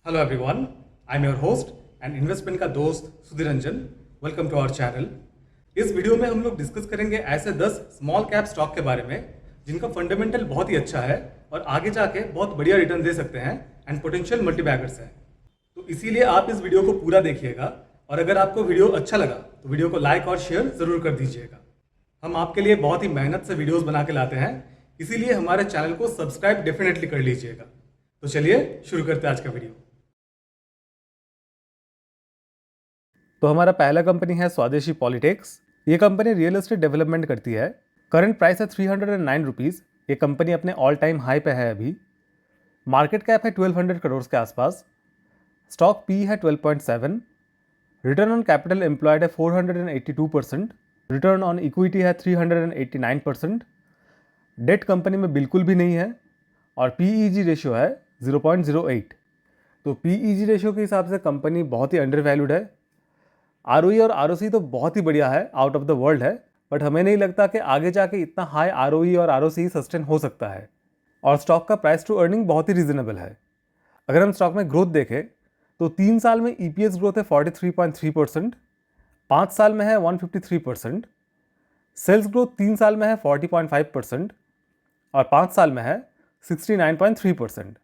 Hello everyone, I am your host and investment का दोस्त Sudhir Ranjan. Welcome to our channel. इस video में हम लोग डिस्कस करेंगे ऐसे 10 स्मॉल कैप स्टॉक के बारे में जिनका फंडामेंटल बहुत ही अच्छा है और आगे जाके बहुत बढ़िया रिटर्न दे सकते हैं एंड पोटेंशियल मल्टीबैगर्स हैं। तो इसीलिए आप इस वीडियो को पूरा देखिएगा और अगर आपको वीडियो अच्छा लगा तो वीडियो को लाइक और शेयर जरूर कर दीजिएगा। हम आपके लिए बहुत ही मेहनत से वीडियोस बना के लाते हैं, इसीलिए हमारे चैनल को सब्सक्राइब डेफिनेटली कर लीजिएगा। तो चलिए शुरू करते हैं आज का वीडियो। तो हमारा पहला कंपनी है स्वदेशी पॉलिटेक्स। ये कंपनी रियल एस्टेट डेवलपमेंट करती है। करंट प्राइस है 309 रुपीज़। ये कंपनी अपने ऑल टाइम हाई पे है अभी। मार्केट कैप है 1200 करोड़ के आसपास। स्टॉक पी है 12.7। रिटर्न ऑन कैपिटल एम्प्लॉयड है 482%। रिटर्न ऑन इक्विटी है 389%। डेट कंपनी में बिल्कुल भी नहीं है और पीईजी रेशियो है 0.08। तो पीईजी रेशियो के हिसाब से कंपनी बहुत ही अंडर वैल्यूड है। आरओई और आरओसी तो बहुत ही बढ़िया है, आउट ऑफ द वर्ल्ड है, बट हमें नहीं लगता कि आगे जाके इतना हाई आरओई और आरओसी सस्टेन हो सकता है। और स्टॉक का प्राइस टू अर्निंग बहुत ही रीजनेबल है। अगर हम स्टॉक में ग्रोथ देखें तो 3 साल में ईपीएस ग्रोथ है 43.3%, 5 साल में है 153%, सेल्स ग्रोथ 3 साल में है 40.5% और 5 साल में है 69.3%।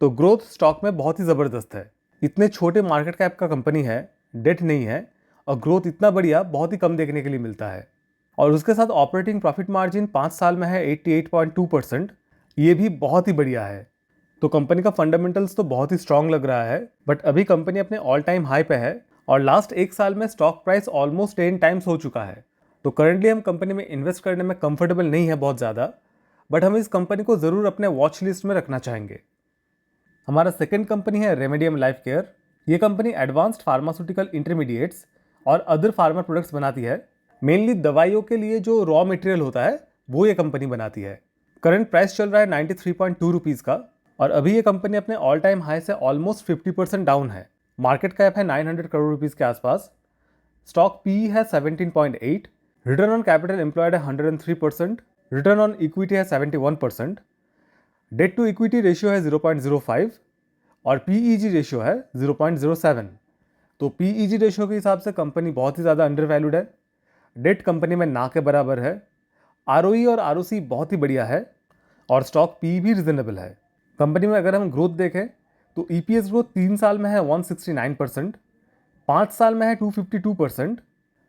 तो ग्रोथ स्टॉक में बहुत ही ज़बरदस्त है। इतने छोटे मार्केट कैप का कंपनी है, डेट नहीं है और ग्रोथ इतना बढ़िया बहुत ही कम देखने के लिए मिलता है। और उसके साथ ऑपरेटिंग प्रॉफिट मार्जिन 5 साल में है 88.2%। ये भी बहुत ही बढ़िया है। तो कंपनी का फंडामेंटल्स तो बहुत ही स्ट्रांग लग रहा है, बट अभी कंपनी अपने ऑल टाइम हाई पे है और लास्ट 1 साल में स्टॉक प्राइस ऑलमोस्ट 10 टाइम्स हो चुका है। तो करंटली हम कंपनी में इन्वेस्ट करने में कंफर्टेबल नहीं है बहुत ज़्यादा, बट हम इस कंपनी को ज़रूर अपने वॉच लिस्ट में रखना चाहेंगे। हमारा सेकेंड कंपनी है रेमेडियम लाइफ केयर। ये कंपनी एडवांस्ड फार्मास्यूटिकल इंटरमीडिएट्स और अदर फार्मा प्रोडक्ट्स बनाती है। मेनली दवाइयों के लिए जो रॉ मटेरियल होता है वो ये कंपनी बनाती है। करंट प्राइस चल रहा है 93.2 रुपीज़ का और अभी ये कंपनी अपने ऑल टाइम हाई से ऑलमोस्ट 50% डाउन है। मार्केट कैप है 900 करोड़ रुपीज़ के आसपास। स्टॉक पी है 17.8। रिटर्न ऑन कैपिटल एम्प्लॉयड है 103%। रिटर्न ऑन इक्विटी है 71%। डेट टू इक्विटी रेशियो है 0.05 और पीईजी रेशियो है 0.07। तो पीईजी रेशियो के हिसाब से कंपनी बहुत ही ज़्यादा अंडर वैल्यूड है। डेट कंपनी में ना के बराबर है। आरओई और आरओसी बहुत ही बढ़िया है और स्टॉक पी भी रिजनेबल है। कंपनी में अगर हम ग्रोथ देखें तो ईपीएस ग्रोथ 3 साल में है 169%, 5 साल में है 252%,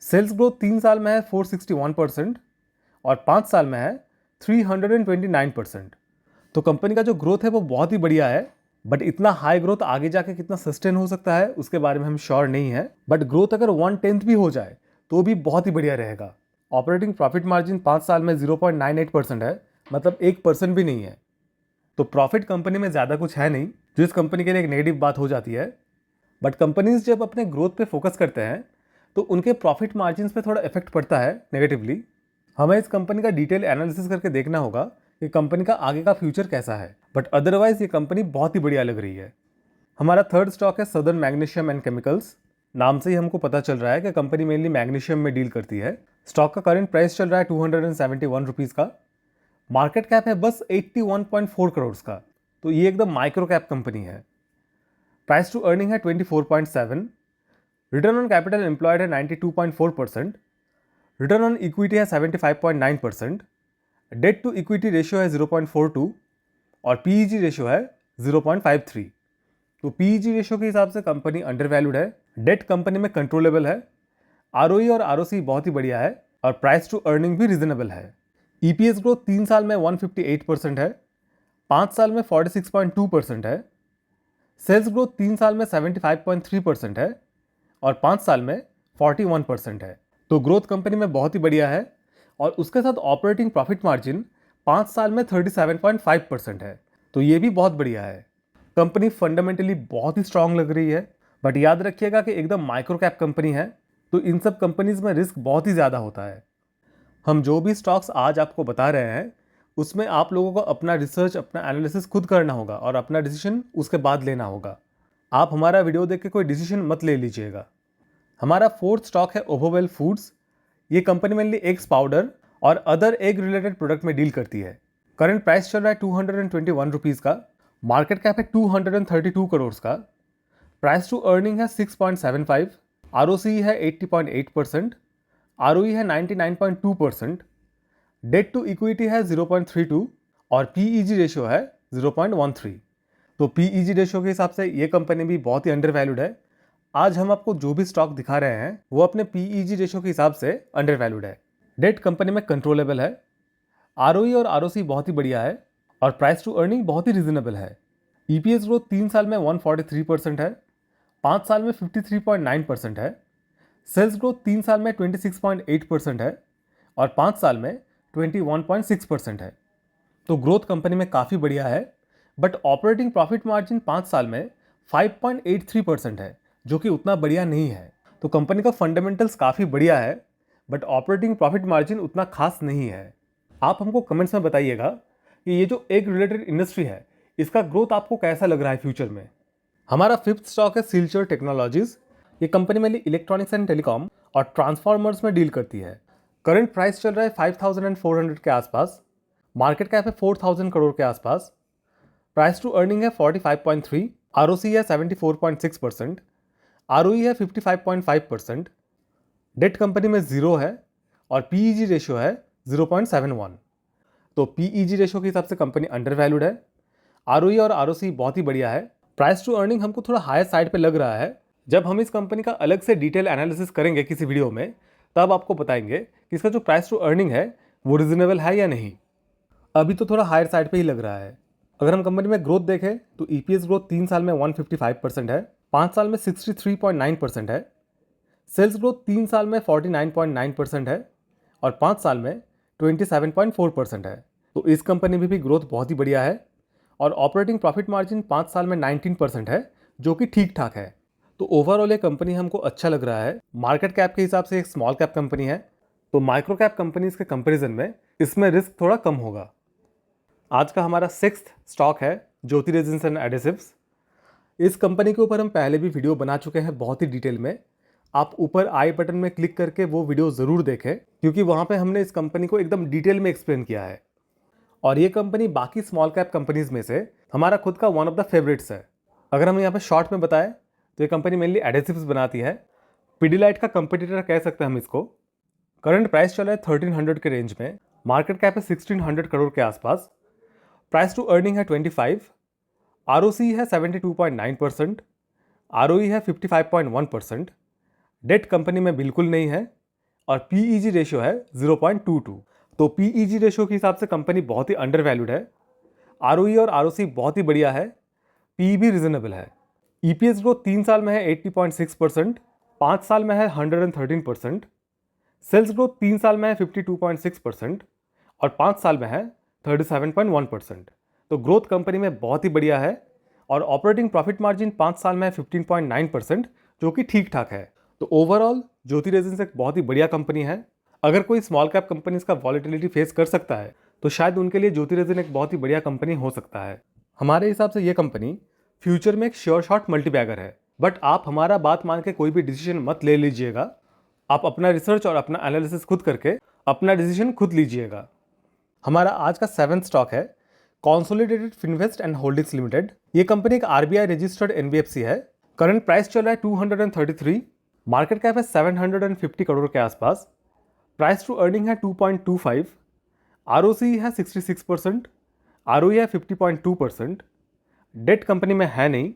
सेल्स ग्रोथ 3 साल में है 461% और 5 साल में है 329%। तो कंपनी का जो ग्रोथ है वो बहुत ही बढ़िया है, बट इतना हाई ग्रोथ आगे जाके कितना सस्टेन हो सकता है उसके बारे में हम श्योर नहीं है। बट ग्रोथ अगर 1/10 भी हो जाए तो भी बहुत ही बढ़िया रहेगा। ऑपरेटिंग प्रॉफिट मार्जिन 5 साल में 0.98% है, मतलब 1% भी नहीं है। तो प्रॉफिट कंपनी में ज़्यादा कुछ है नहीं, जो इस कंपनी के लिए एक नेगेटिव बात हो जाती है। बट कंपनीज जब अपने ग्रोथ पे फोकस करते हैं तो उनके प्रॉफिट मार्जिन पे थोड़ा इफेक्ट पड़ता है नेगेटिवली। हमें इस कंपनी का डिटेल एनालिसिस करके देखना होगा कि कंपनी का आगे का फ्यूचर कैसा है, बट अदरवाइज ये कंपनी बहुत ही बढ़िया लग रही है। हमारा थर्ड स्टॉक है सदर्न मैग्नीशियम एंड केमिकल्स। नाम से ही हमको पता चल रहा है कि कंपनी मेनली मैग्नीशियम में डील करती है। स्टॉक का करंट प्राइस चल रहा है 271 रुपीज़ का। मार्केट कैप है बस 81.4 करोड़ का। तो ये एकदम माइक्रो कैप कंपनी है। प्राइस टू अर्निंग है 24.7। रिटर्न ऑन कैपिटल एम्प्लॉयड है 92.4%। रिटर्न ऑन इक्विटी है 75.9%। डेट टू इक्विटी रेशियो है 0.42 और पीईजी रेशियो है 0.53। तो पीईजी रेशियो के हिसाब से कंपनी अंडर वैल्यूड है। डेट कंपनी में कंट्रोलेबल है। आरओई और आरओसी बहुत ही बढ़िया है और प्राइस टू अर्निंग भी रीजनेबल है। ईपीएस ग्रोथ 3 साल में 158% है, 5 साल में 46.2% है, सेल्स ग्रोथ 3 साल में 75.3% है और 5 साल में 41% है। तो ग्रोथ कंपनी में बहुत ही बढ़िया है और उसके साथ ऑपरेटिंग प्रॉफिट मार्जिन 5 साल में 37.5% है। तो ये भी बहुत बढ़िया है। कंपनी फंडामेंटली बहुत ही स्ट्रांग लग रही है, बट याद रखिएगा कि एकदम माइक्रो कैप कंपनी है, तो इन सब कंपनीज में रिस्क बहुत ही ज़्यादा होता है। हम जो भी स्टॉक्स आज आपको बता रहे हैं उसमें आप लोगों को अपना रिसर्च, अपना एनालिसिस खुद करना होगा और अपना डिसीजन उसके बाद लेना होगा। आप हमारा वीडियो देख के कोई डिसीजन मत ले लीजिएगा। हमारा फोर्थ स्टॉक है ओवोवेल फूड्स। ये कंपनी मेनली एग्स पाउडर और अदर एग रिलेटेड प्रोडक्ट में डील करती है। करंट प्राइस चल रहा है 221 रुपीज़ का। मार्केट कैप है 232 करोड़ का। प्राइस टू अर्निंग है 6.75, आरओसी है 80.8%, आरओई है 99.2%, डेट टू इक्विटी है 0.32 और पीईजी रेशियो है 0.13। तो पीईजी रेशियो के हिसाब से ये कंपनी भी बहुत ही अंडर वैल्यूड है। आज हम आपको जो भी स्टॉक दिखा रहे हैं वो अपने पीईजी रेशियो के हिसाब से अंडर वैल्यूड है। डेट कंपनी में कंट्रोलेबल है, आरओई और आरओसी बहुत ही बढ़िया है और प्राइस टू अर्निंग बहुत ही रीजनेबल है। ईपीएस ग्रोथ 3 साल में 143% है, 5 साल में 53.9% है, सेल्स ग्रोथ 3 साल में 26.8% है और 5 साल में 21.6% है। तो ग्रोथ कंपनी में काफ़ी बढ़िया है, बट ऑपरेटिंग प्रॉफिट मार्जिन 5 साल में 5.83% है, जो कि उतना बढ़िया नहीं है। तो कंपनी का फंडामेंटल्स काफ़ी बढ़िया है, बट ऑपरेटिंग प्रॉफिट मार्जिन उतना खास नहीं है। आप हमको कमेंट्स में बताइएगा कि ये जो एग रिलेटेड इंडस्ट्री है इसका ग्रोथ आपको कैसा लग रहा है फ्यूचर में। हमारा फिफ्थ स्टॉक है सिल्चर टेक्नोलॉजीज। ये company mainly electronics and telecom और ट्रांसफार्मर्स में डील करती है। करंट प्राइस चल रहा है 5400 के आसपास, मार्केट कैप है 4000 करोड़ के आसपास, प्राइस टू अर्निंग है 45.3, आरओसी है 74.6%, आरओई है 55.5%, डेट कंपनी में जीरो है और पीईजी रेशियो है 0.71। तो पीईजी रेशियो के हिसाब से कंपनी अंडर वैल्यूड है। आरओई और आरओसी बहुत ही बढ़िया है। प्राइस टू अर्निंग हमको थोड़ा हायर साइड पे लग रहा है। जब हम इस कंपनी का अलग से डिटेल एनालिसिस करेंगे किसी वीडियो में, तब आपको बताएंगे कि इसका जो प्राइस टू अर्निंग है वो रिजनेबल है या नहीं। अभी तो थोड़ा हायर साइड पे ही लग रहा है। अगर हम कंपनी में ग्रोथ देखें तो ईपीएस ग्रोथ 3 साल में 155% है, 5 साल में 63.9% है, सेल्स ग्रोथ 3 साल में 49.9% है और 5 साल में 27.4% है। तो इस कंपनी में भी ग्रोथ बहुत ही बढ़िया है और ऑपरेटिंग प्रॉफिट मार्जिन 5 साल में 19% है, जो कि ठीक ठाक है। तो ओवरऑल ये कंपनी हमको अच्छा लग रहा है। मार्केट कैप के हिसाब से एक स्मॉल कैप कंपनी है, तो माइक्रो कैप कंपनीज के कंपैरिजन में इसमें रिस्क थोड़ा कम होगा। आज का हमारा सिक्स्थ स्टॉक है ज्योति रेजिन्स एंड एडेसिव्स। इस कंपनी के ऊपर हम पहले भी वीडियो बना चुके हैं बहुत ही डिटेल में। आप ऊपर आई बटन में क्लिक करके वो वीडियो ज़रूर देखें, क्योंकि वहाँ पे हमने इस कंपनी को एकदम डिटेल में एक्सप्लेन किया है। और ये कंपनी बाकी स्मॉल कैप कंपनीज में से हमारा खुद का वन ऑफ द फेवरेट्स है। अगर हम यहाँ पे शॉर्ट में बताएं तो ये कंपनी मेनली एडेसिव्स बनाती है। पिडिलाइट का कंपटीटर कह सकते हैं हम इसको। करंट प्राइस चल रहा है 1300 के रेंज में, मार्केट कैप है 1600 करोड़ के आसपास, प्राइस टू अर्निंग है 25, आरओसी है 72.9%, आरओई है 55.1%, डेट कंपनी में बिल्कुल नहीं है और पीईजी रेशियो है 0.22। तो पीईजी रेशियो के हिसाब से कंपनी बहुत ही अंडर वैल्यूड है। आरओई और आरओसी बहुत ही बढ़िया है, पी भी रीजनेबल है। ईपीएस ग्रोथ 3 साल में है 80.6%, 5 साल में है 113%, सेल्स ग्रोथ 3 साल में है 52.6% और 5 साल में है 37.1%। तो ग्रोथ कंपनी में बहुत ही बढ़िया है और ऑपरेटिंग प्रॉफिट मार्जिन 5 साल में है 15.9%, जो कि ठीक ठाक है। तो ओवरऑल ज्योति रेजिन्स एक बहुत ही बढ़िया कंपनी है। अगर कोई स्मॉल कैप कंपनीज का वॉलेटिलिटी फेस कर सकता है तो शायद उनके लिए ज्योति रेजिन एक बहुत ही बढ़िया कंपनी हो सकता है। हमारे हिसाब से ये कंपनी फ्यूचर में एक श्योर शॉट मल्टीबैगर है। बट आप हमारा बात मान के कोई भी डिसीजन मत ले लीजिएगा। आप अपना रिसर्च और अपना एनालिसिस खुद करके अपना डिसीजन खुद लीजिएगा। हमारा आज का 7th स्टॉक है consolidated Finvest and holdings limited. ये कंपनी एक आरबीआई रजिस्टर्ड एनबीएफसी है। करंट प्राइस चल रहा है 233, मार्केट कैप है 750 करोड़ के आसपास, प्राइस टू अर्निंग है 2.25, आरओसी है 66%, आरओई है 50.2%, डेट कंपनी में है नहीं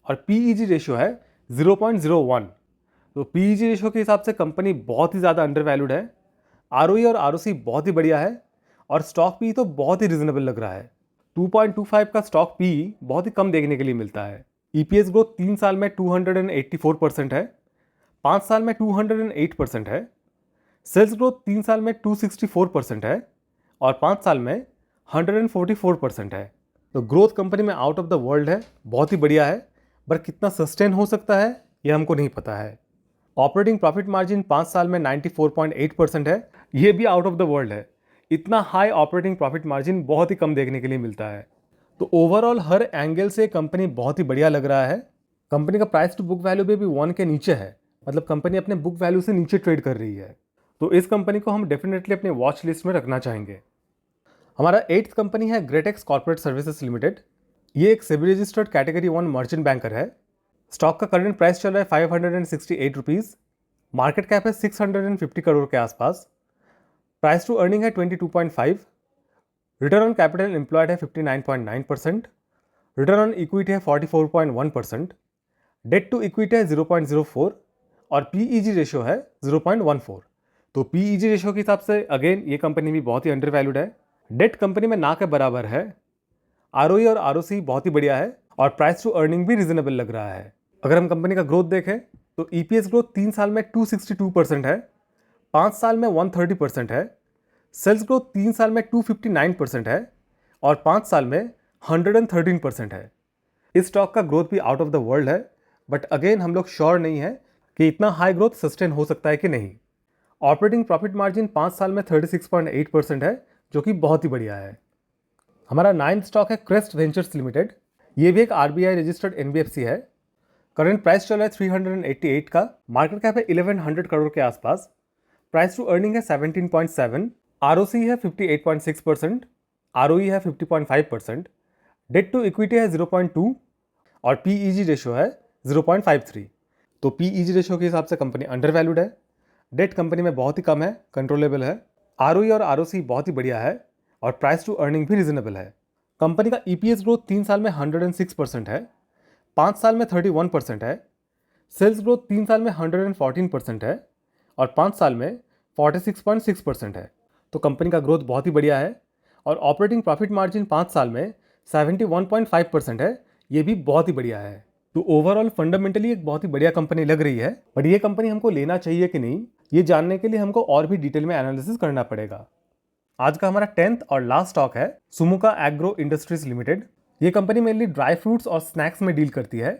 और पीईजी रेशियो है 0.01। तो पीईजी रेशियो के हिसाब से कंपनी बहुत ही ज़्यादा अंडर वैल्यूड है। आरओई और आरओसी बहुत ही बढ़िया है और स्टॉक पी तो बहुत ही रिजनेबल लग रहा है। 2.25 का स्टॉक पी बहुत ही कम देखने के लिए मिलता है। ईपीएस ग्रोथ 3 साल में 284% है, 5 साल में 208% है, सेल्स ग्रोथ 3 साल में 264% है और 5 साल में 144% है। तो ग्रोथ कंपनी में आउट ऑफ द वर्ल्ड है, बहुत ही बढ़िया है, पर कितना सस्टेन हो सकता है ये हमको नहीं पता है। ऑपरेटिंग प्रॉफिट मार्जिन 5 साल में 94.8% है, ये भी आउट ऑफ द वर्ल्ड है। इतना हाई ऑपरेटिंग प्रॉफिट मार्जिन बहुत ही कम देखने के लिए मिलता है। तो ओवरऑल हर एंगल से कंपनी बहुत ही बढ़िया लग रहा है। कंपनी का प्राइस टू बुक वैल्यू भी 1 के नीचे है, मतलब कंपनी अपने बुक वैल्यू से नीचे ट्रेड कर रही है। तो इस कंपनी को हम डेफिनेटली अपने वॉच लिस्ट में रखना चाहेंगे। हमारा 8th कंपनी है ग्रेटेक्स कॉर्पोरेट सर्विसेज लिमिटेड। ये एक SEBI registered category 1 merchant banker है। स्टॉक का करंट प्राइस चल रहा है 568 रुपीज़, मार्केट कैप है 650 करोड़ के आसपास, प्राइस टू अर्निंग है 22.5, रिटर्न ऑन कैपिटल एम्प्लॉयड है 59.9%, रिटर्न ऑन इक्विटी है 44.1%, डेट टू इक्विटी है 0.04 और पीईजी रेशियो है 0.14। तो पीईजी रेशियो के हिसाब से अगेन ये कंपनी भी बहुत ही अंडर वैल्यूड है। डेट कंपनी में ना के बराबर है, आरओई और आरओसी बहुत ही बढ़िया है और प्राइस टू अर्निंग भी रीजनेबल लग रहा है। अगर हम कंपनी का ग्रोथ देखें तो ईपीएस ग्रोथ 3 साल में 262% है, 5 साल में 130% है, सेल्स ग्रोथ 3 साल में 259% है और 5 साल में 113% है। इस स्टॉक का ग्रोथ भी आउट ऑफ द वर्ल्ड है, बट अगेन हम लोग श्योर नहीं है कि इतना हाई ग्रोथ सस्टेन हो सकता है कि नहीं। ऑपरेटिंग प्रॉफिट मार्जिन 5 साल में 36.8% है, जो कि बहुत ही बढ़िया है। हमारा 9th स्टॉक है क्रेस्ट वेंचर्स लिमिटेड। ये भी एक आरबीआई रजिस्टर्ड एनबीएफसी है। करंट प्राइस चल रहा है 388 का, मार्केट कैप है 1100 करोड़ के आसपास, प्राइस टू अर्निंग है 17.7, आरओसी है 58.6%, आरओई है 50.5%, डेट टू इक्विटी है 0.2 और पीईजी रेशियो है 0.53। तो पीईजी रेशियो के हिसाब से कंपनी अंडर वैल्यूड है, डेट कंपनी में बहुत ही कम है, कंट्रोलेबल है, आरओई और आरओसी बहुत ही बढ़िया है और प्राइस टू अर्निंग भी रीजनेबल है। कंपनी का ईपीएस ग्रोथ 3 साल में 106% है, 5 साल में 31% है, सेल्स ग्रोथ 3 साल में 114% है और 5 साल में 46.6% है। तो कंपनी का ग्रोथ बहुत ही बढ़िया है और ऑपरेटिंग प्रॉफिट मार्जिन 5 साल में 71.5% है, ये भी बहुत ही बढ़िया है। तो ओवरऑल फंडामेंटली एक बहुत ही बढ़िया कंपनी लग रही है, बट ये कंपनी हमको लेना चाहिए कि नहीं, ये जानने के लिए हमको और भी डिटेल में एनालिसिस करना पड़ेगा। आज का हमारा 10th और लास्ट स्टॉक है सुमुका एग्रो इंडस्ट्रीज लिमिटेड। ये कंपनी मेनली ड्राई फ्रूट्स और स्नैक्स में डील करती है।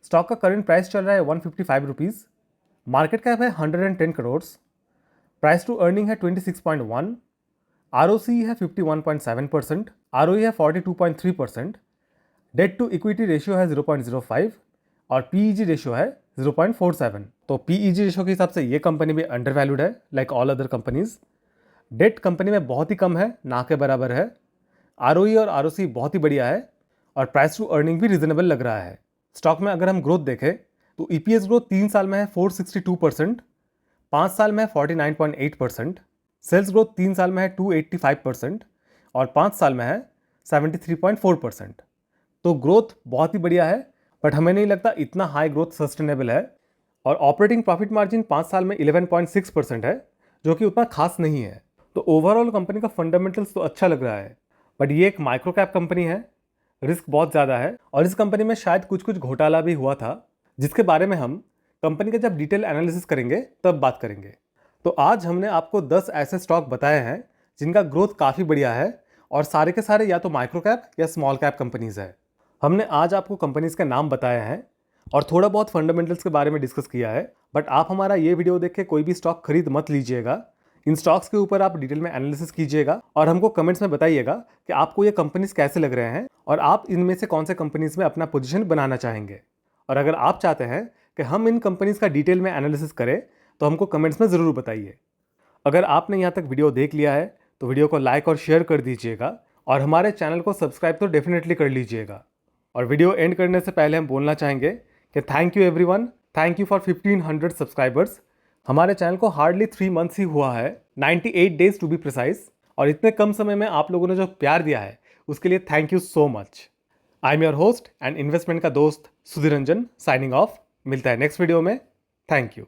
स्टॉक का करंट प्राइस चल रहा है 155 रुपीज़, मार्केट कैप है 110 करोड़, प्राइस टू अर्निंग है 26.1, आरओसी है 51.7%, आरओई है 42.3%, डेट टू इक्विटी रेशियो है 0.05 और पीईजी रेशियो है 0.47। तो पीईजी रेशियो के हिसाब से ये कंपनी भी अंडर वैल्यूड है like all other companies. That company में बहुत ही कम है, ना के बराबर है, आरओई और आरओसी बहुत ही बढ़िया है और प्राइस टू अर्निंग भी रीजनेबल लग रहा है। स्टॉक में अगर हम ग्रोथ देखें तो ईपीएस ग्रोथ 3 साल में है 462%, 5 साल में है 49.8%, सेल्स ग्रोथ 3 साल में है 285% और 5 साल में है 73.4%। तो ग्रोथ बहुत ही बढ़िया है, बट हमें नहीं लगता इतना हाई ग्रोथ सस्टेनेबल है। और ऑपरेटिंग प्रॉफिट मार्जिन 5 साल में 11.6% है, जो कि उतना खास नहीं है। तो ओवरऑल कंपनी का फंडामेंटल्स तो अच्छा लग रहा है, बट ये एक माइक्रो कैप कंपनी है, रिस्क बहुत ज़्यादा है और इस कंपनी में शायद कुछ घोटाला भी हुआ था, जिसके बारे में हम कंपनी का जब डिटेल एनालिसिस करेंगे तब बात करेंगे। तो आज हमने आपको 10 ऐसे स्टॉक बताए हैं जिनका ग्रोथ काफ़ी बढ़िया है और सारे के सारे या तो माइक्रो कैप या स्मॉल कैप कंपनीज है। हमने आज आपको कंपनीज के नाम बताए हैं और थोड़ा बहुत फंडामेंटल्स के बारे में डिस्कस किया है, बट आप हमारा ये वीडियो देख के कोई भी स्टॉक खरीद मत लीजिएगा। इन स्टॉक्स के ऊपर आप डिटेल में एनालिसिस कीजिएगा और हमको कमेंट्स में बताइएगा कि आपको ये कंपनीज कैसे लग रहे हैं और आप इनमें से कौन से कंपनीज में अपना पोजीशन बनाना चाहेंगे। और अगर आप चाहते हैं कि हम इन कंपनीज का डिटेल में एनालिसिस करें तो हमको कमेंट्स में ज़रूर बताइए। अगर आपने यहाँ तक वीडियो देख लिया है तो वीडियो को लाइक और शेयर कर दीजिएगा और हमारे चैनल को सब्सक्राइब तो डेफिनेटली कर लीजिएगा। और वीडियो एंड करने से पहले हम बोलना चाहेंगे कि thank you everyone, thank you for 1500 subscribers. हमारे चैनल को हार्डली 3 मंथ्स ही हुआ है, 98 डेज टू बी प्रिसाइज, और इतने कम समय में आप लोगों ने जो प्यार दिया है उसके लिए thank you so much. I am your host and investment का दोस्त सुधीर रंजन, साइनिंग ऑफ। मिलता है नेक्स्ट वीडियो में। Thank you.